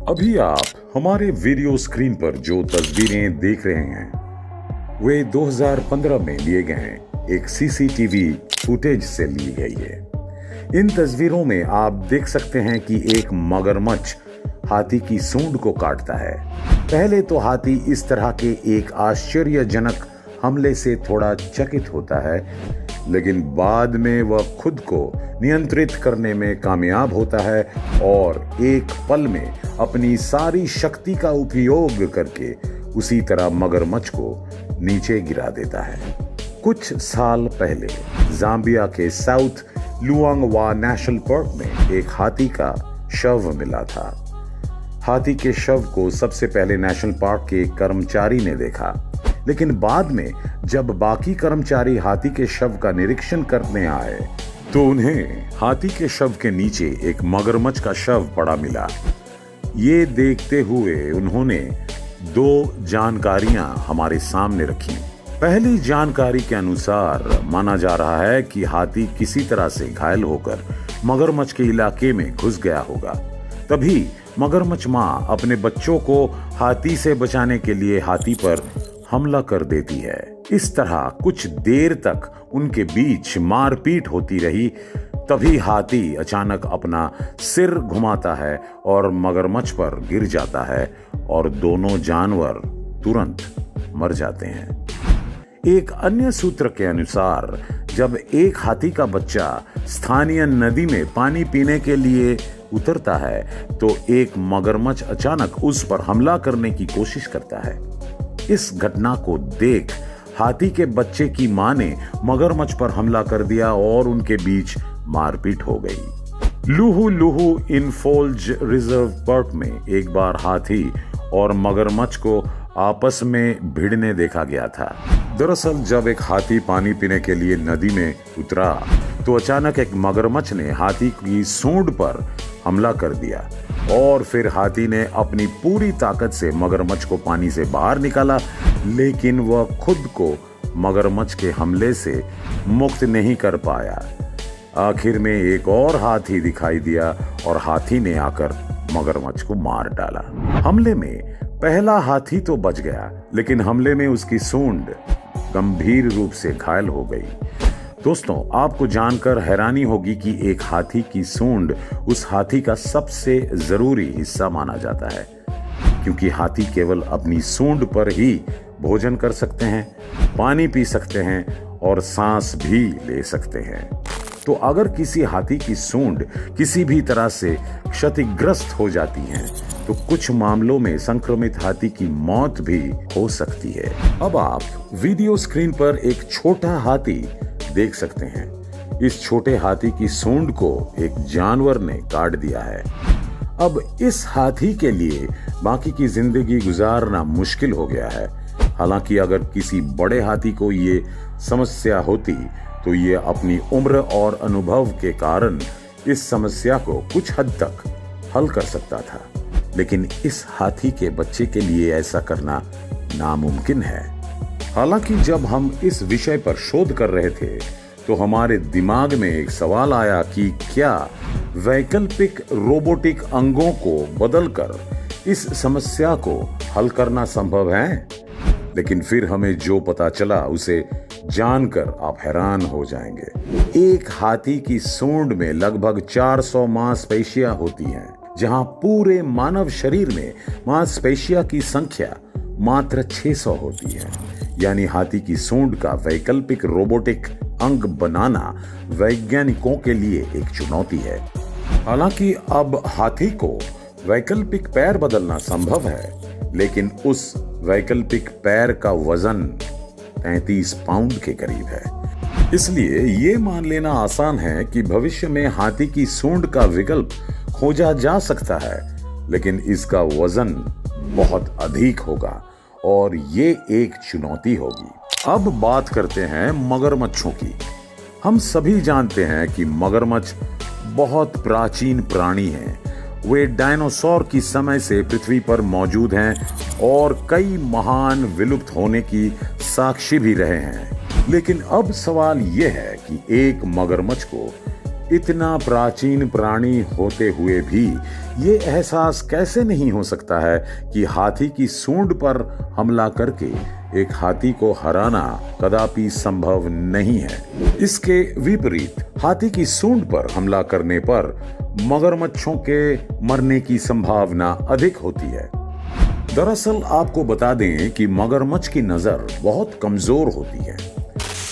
अभी आप हमारे वीडियो स्क्रीन पर जो तस्वीरें देख रहे हैं वे 2015 में लिए गए एक सीसीटीवी फुटेज से ली गई है। इन तस्वीरों में आप देख सकते हैं कि एक मगरमच्छ हाथी की सूंड को काटता है। पहले तो हाथी इस तरह के एक आश्चर्यजनक हमले से थोड़ा चकित होता है, लेकिन बाद में वह खुद को नियंत्रित करने में कामयाब होता है और एक पल में अपनी सारी शक्ति का उपयोग करके उसी तरह मगरमच्छ को नीचे गिरा देता है। कुछ साल पहले जाम्बिया के साउथ लुआंगवा नेशनल पार्क में एक हाथी का शव मिला था। हाथी के शव को सबसे पहले नेशनल पार्क के कर्मचारी ने देखा, लेकिन बाद में जब बाकी कर्मचारी हाथी के शव का निरीक्षण करने आए तो उन्हें हाथी के शव के नीचे एक मगरमच्छ का शव पड़ा मिला। ये देखते हुए उन्होंने दो जानकारियां हमारे सामने रखी। पहली जानकारी के अनुसार माना जा रहा है कि हाथी किसी तरह से घायल होकर मगरमच्छ के इलाके में घुस गया होगा। तभी मगरमच्छ मां अपने बच्चों को हाथी से बचाने के लिए हाथी पर हमला कर देती है। इस तरह कुछ देर तक उनके बीच मारपीट होती रही। तभी हाथी अचानक अपना सिर घुमाता है और मगरमच्छ पर गिर जाता है और दोनों जानवर तुरंत मर जाते हैं। एक अन्य सूत्र के अनुसार जब एक हाथी का बच्चा स्थानीय नदी में पानी पीने के लिए उतरता है तो एक मगरमच्छ अचानक उस पर हमला करने की कोशिश करता है। इस घटना को देख हाथी के बच्चे की मां ने मगरमच्छ पर हमला कर दिया और उनके बीच मारपीट हो गई। लुहु लुहु इनफोल्ज रिजर्व पार्क में एक बार हाथी और मगरमच्छ को आपस में भिड़ने देखा गया था। दरअसल जब एक हाथी पानी पीने के लिए नदी में उतरा तो अचानक एक मगरमच्छ ने हाथी की सूंड पर हमला कर दिया और फिर हाथी ने अपनी पूरी ताकत से मगरमच्छ को पानी से बाहर निकाला, लेकिन वह खुद को मगरमच्छ के हमले से मुक्त नहीं कर पाया। आखिर में एक और हाथी दिखाई दिया और हाथी ने आकर मगरमच्छ को मार डाला। हमले में पहला हाथी तो बच गया, लेकिन हमले में उसकी सूंड गंभीर रूप से घायल हो गई। दोस्तों, आपको जानकर हैरानी होगी कि एक हाथी की सूंड उस हाथी का सबसे जरूरी हिस्सा माना जाता है, क्योंकि हाथी केवल अपनी सूंड पर ही भोजन कर सकते हैं, पानी पी सकते हैं और सांस भी ले सकते हैं। तो अगर किसी हाथी की सूंड किसी भी तरह से क्षतिग्रस्त हो जाती है तो कुछ मामलों में संक्रमित हाथी की मौत भी हो सकती है। अब आप वीडियो स्क्रीन पर एक छोटा हाथी देख सकते हैं। इस छोटे हाथी की सूंड को एक जानवर ने काट दिया है। अब इस हाथी के लिए बाकी की जिंदगी गुजारना मुश्किल हो गया है। हालांकि अगर किसी बड़े हाथी को ये समस्या होती तो ये अपनी उम्र और अनुभव के कारण इस समस्या को कुछ हद तक हल कर सकता था, लेकिन इस हाथी के बच्चे के लिए ऐसा करना नामुमकिन है। हालांकि जब हम इस विषय पर शोध कर रहे थे तो हमारे दिमाग में एक सवाल आया कि क्या वैकल्पिक रोबोटिक अंगों को बदलकर इस समस्या को हल करना संभव है। लेकिन फिर हमें जो पता चला उसे जानकर आप हैरान हो जाएंगे। एक हाथी की सूंड में लगभग 400 मांसपेशियां होती हैं, जहां पूरे मानव शरीर में मांसपेशियां की संख्या मात्र 600 होती है। यानी हाथी की सूंड का वैकल्पिक रोबोटिक अंग बनाना वैज्ञानिकों के लिए एक चुनौती है। हालांकि अब हाथी को वैकल्पिक पैर बदलना संभव है, लेकिन उस वैकल्पिक पैर का वजन 33 पाउंड के करीब है। इसलिए ये मान लेना आसान है कि भविष्य में हाथी की सूंड का विकल्प खोजा जा सकता है, लेकिन इसका वजन बहुत अधिक होगा और ये एक चुनौती होगी। अब बात करते हैं मगरमच्छों की। हम सभी जानते हैं कि मगरमच्छ बहुत प्राचीन प्राणी हैं। वे डायनासोर की समय से पृथ्वी पर मौजूद हैं और कई महान विलुप्त होने की साक्षी भी रहे हैं। लेकिन अब सवाल यह है कि एक मगरमच्छ को इतना प्राचीन प्राणी होते हुए भी ये एहसास कैसे नहीं हो सकता है कि हाथी की सूंड पर हमला करके एक हाथी को हराना कदापि संभव नहीं है। इसके विपरीत हाथी की सूंड पर हमला करने पर मगरमच्छों के मरने की संभावना अधिक होती है। दरअसल आपको बता दें कि मगरमच्छ की नजर बहुत कमजोर होती है,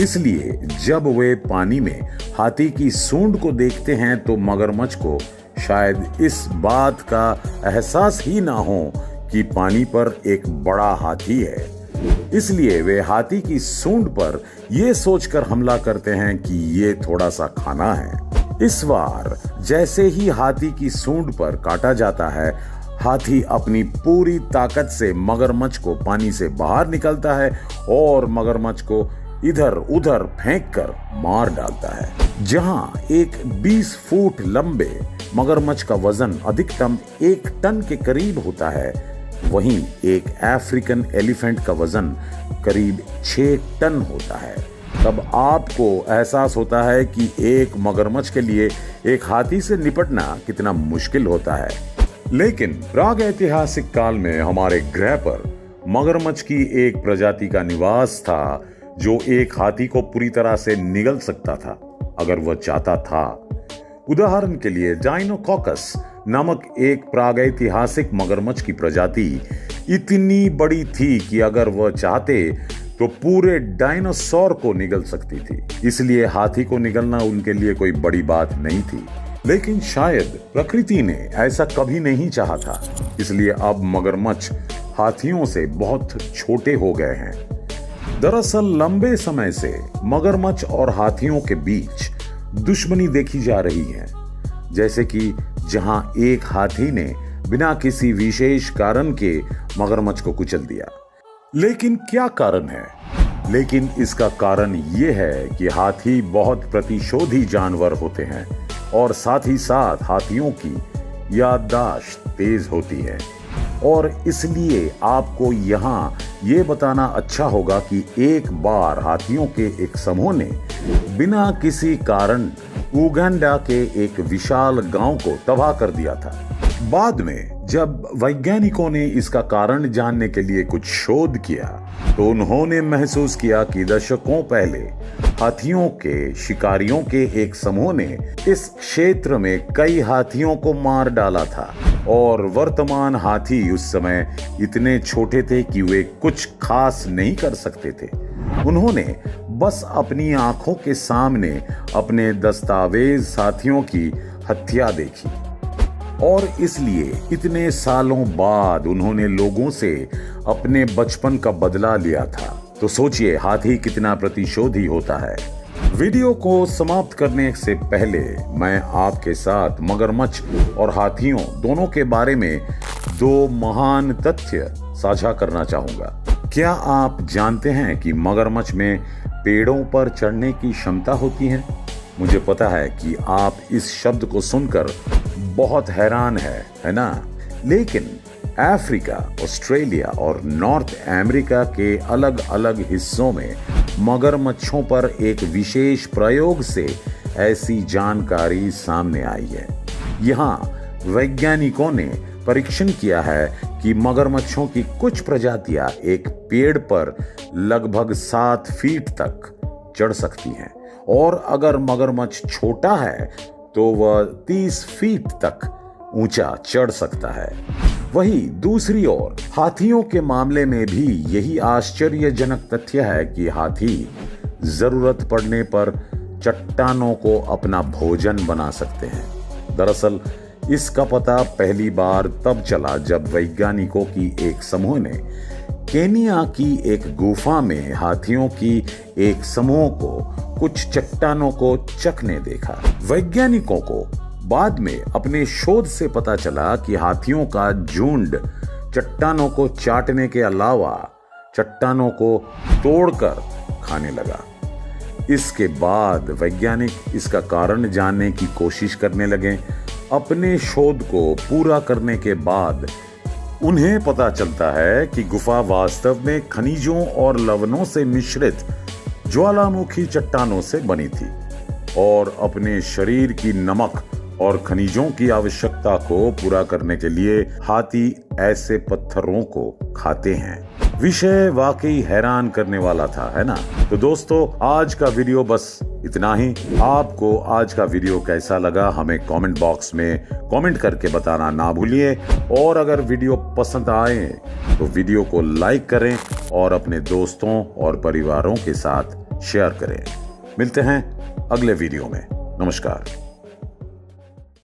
इसलिए जब वे पानी में हाथी की सूंड को देखते हैं तो मगरमच्छ को शायद इस बात का एहसास ही ना हो कि पानी पर एक बड़ा हाथी है। इसलिए वे हाथी की सूंड पर यह सोचकर हमला करते हैं कि ये थोड़ा सा खाना है। इस बार जैसे ही हाथी की सूंड पर काटा जाता है, हाथी अपनी पूरी ताकत से मगरमच्छ को पानी से बाहर निकलता है और मगरमच्छ को इधर उधर फेंककर मार डालता है। जहां एक 20 फुट लंबे मगरमच्छ का वजन अधिकतम 1 टन के करीब होता है, वहीं एक अफ्रीकन एलिफेंट का वजन करीब 6 टन होता है। तब आपको एहसास होता है कि एक मगरमच्छ के लिए एक हाथी से निपटना कितना मुश्किल होता है। लेकिन प्रागैतिहासिक काल में हमारे ग्रह पर मगरमच्छ की एक प्रजाति का निवास था जो एक हाथी को पूरी तरह से निगल सकता था अगर वह चाहता था। उदाहरण के लिए डायनोकॉकस नामक एक प्रागैतिहासिक मगरमच्छ की प्रजाति इतनी बड़ी थी कि अगर वह चाहते तो पूरे डायनासोर को निगल सकती थी। इसलिए हाथी को निगलना उनके लिए कोई बड़ी बात नहीं थी। लेकिन शायद प्रकृति ने ऐसा कभी नहीं चाहा था, इसलिए अब मगरमच्छ हाथियों से बहुत छोटे हो गए हैं। दरअसल लंबे समय से मगरमच्छ और हाथियों के बीच दुश्मनी देखी जा रही है, जैसे कि जहां एक हाथी ने बिना किसी विशेष कारण के मगरमच्छ को कुचल दिया। लेकिन क्या कारण है? लेकिन इसका कारण यह है कि हाथी बहुत प्रतिशोधी जानवर होते हैं और साथ ही साथ हाथियों की याददाश्त तेज होती है। और इसलिए आपको यहाँ ये बताना अच्छा होगा कि एक बार हाथियों के एक समूह ने बिना किसी कारण उगांडा के एक विशाल गांव को तबाह कर दिया था। बाद में जब वैज्ञानिकों ने इसका कारण जानने के लिए कुछ शोध किया तो उन्होंने महसूस किया कि दशकों पहले हाथियों के शिकारियों के एक समूह ने इस क्षेत्र में कई हाथियों को मार डाला था और वर्तमान हाथी उस समय इतने छोटे थे कि वे कुछ खास नहीं कर सकते थे। उन्होंने बस अपनी आंखों के सामने अपने दस्तावेज साथियों की हत्या देखी और इसलिए इतने सालों बाद उन्होंने लोगों से अपने बचपन का बदला लिया था। तो सोचिए हाथी कितना प्रतिशोधी होता है। वीडियो को समाप्त करने से पहले मैं आपके साथ मगरमच्छ और हाथियों दोनों के बारे में 2 महान तथ्य साझा करना चाहूंगा। क्या आप जानते हैं कि मगरमच्छ में पेड़ों पर चढ़ने की क्षमता होती है? मुझे पता है कि आप इस शब्द को सुनकर बहुत हैरान है ना? लेकिन अफ्रीका, ऑस्ट्रेलिया और नॉर्थ अमेरिका के अलग अलग हिस्सों में मगरमच्छों पर एक विशेष प्रयोग से ऐसी जानकारी सामने आई है। यहाँ वैज्ञानिकों ने परीक्षण किया है कि मगरमच्छों की कुछ प्रजातियां एक पेड़ पर लगभग 7 फीट तक चढ़ सकती हैं और अगर मगरमच्छ छोटा है तो वह 30 फीट तक ऊंचा चढ़ सकता है। वहीं दूसरी ओर हाथियों के मामले में भी यही आश्चर्यजनक तथ्य है कि हाथी जरूरत पड़ने पर चट्टानों को अपना भोजन बना सकते हैं। दरअसल इसका पता पहली बार तब चला जब वैज्ञानिकों की एक समूह ने केनिया की एक गुफा में हाथियों की एक समूह को कुछ चट्टानों को चखने देखा। वैज्ञानिकों को बाद में अपने शोध से पता चला कि हाथियों का झुंड चट्टानों को चाटने के अलावा चट्टानों को तोड़कर खाने लगा। इसके बाद वैज्ञानिक इसका कारण जानने की कोशिश करने लगे। अपने शोध को पूरा करने के बाद उन्हें पता चलता है कि गुफा वास्तव में खनिजों और लवणों से मिश्रित ज्वालामुखी चट्टानों से बनी थी। और अपने शरीर की नमक और खनिजों की आवश्यकता को पूरा करने के लिए हाथी ऐसे पत्थरों को खाते हैं। विषय वाकई हैरान करने वाला था, है ना? तो दोस्तों, आज का वीडियो बस इतना ही। आपको आज का वीडियो कैसा लगा हमें कमेंट बॉक्स में कमेंट करके बताना ना भूलिए। और अगर वीडियो पसंद आए तो वीडियो को लाइक करें और अपने दोस्तों और परिवारों के साथ शेयर करें। मिलते हैं अगले वीडियो में। नमस्कार।